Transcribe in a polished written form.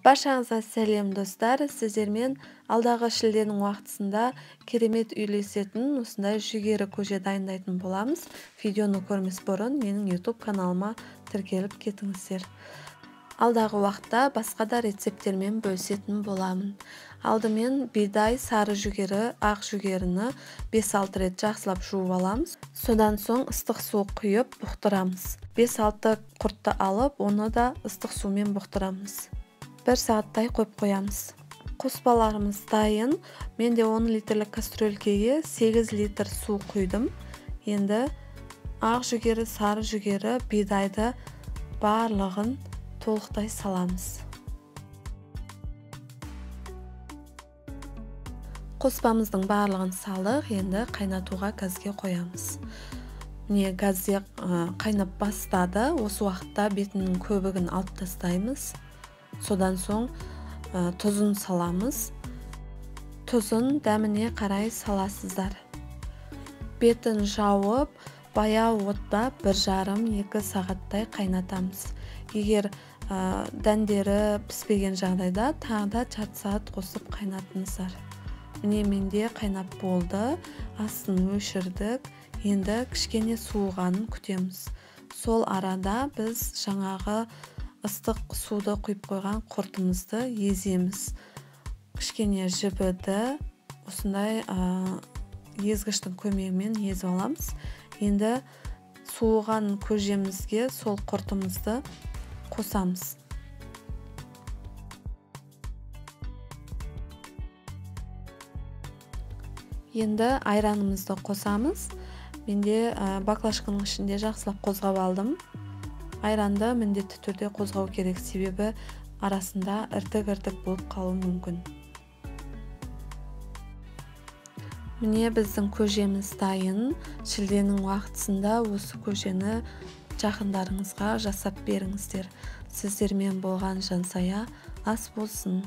Баршаңызға сәлем достар, сіздермен алдағы шілденің уақытысында керемет үйлесетін осындай жүгері көже дайындайтын боламыз. Видеоны көрмес бұрын менің YouTube каналыма тіркеліп кетіңіздер. Алдағы уақытта басқа да рецепттермен бөлісетін боламын. Алдымен бидай, сары жүгері, ақ жүгеріні 5-6 рет жақсылап жуып аламыз. Содан соң ыстық су құйып бұқтырамыз. 5-6 құртты алып, оны да ыстық сумен бұқтырамыз. 1 сағаттай қойып қоямыз. Қоспаларымыз дайын. Менде 10 литрлік кастрөлкеге 8 литр су құйдым. Енді ақ жүгері, сары жүгері, бидайды барлығын толықтай саламыз. Қоспамыздың барлығын салдық, енді қайнатуға газге қоямыз. Міне газде қайнап бастады. Осы уақытта бетінің көбігін алып тастаймыз. Содан соң тұзын саламыз. Тұзын дәміне қарай саласыздар. Бетін жауып, баяу отта 1,5-2 сағаттай қайнатамыз. Егер дәндері піспеген жағдайда тағы да жарты сағат қосып қайнатыңыздар. Міне менде қайнап болды. Астын өшірдік. Енді кішкене суығанын күтеміз. Сол арада біз жаңағы ыстық суды құйып қойған құртымызды еземіз. Кішкене жібіді осындай езгіштің көмегімен езіп аламыз. Енді суыған көжемізге сол құртымызды қосамыз. Енді айранымызды қосамыз. Менде баклажканың ішінде жақсылап қозғап алдым. Айранды міндетті түрде қозғау керек, себебі арасында іртік болып қалуы мүмкін. Міне біздің көжеміз дайын. Шілденің уақытысында осы көжені жақындарыңызға жасап беріңіздер. Сіздермен болған жансая ас болсын.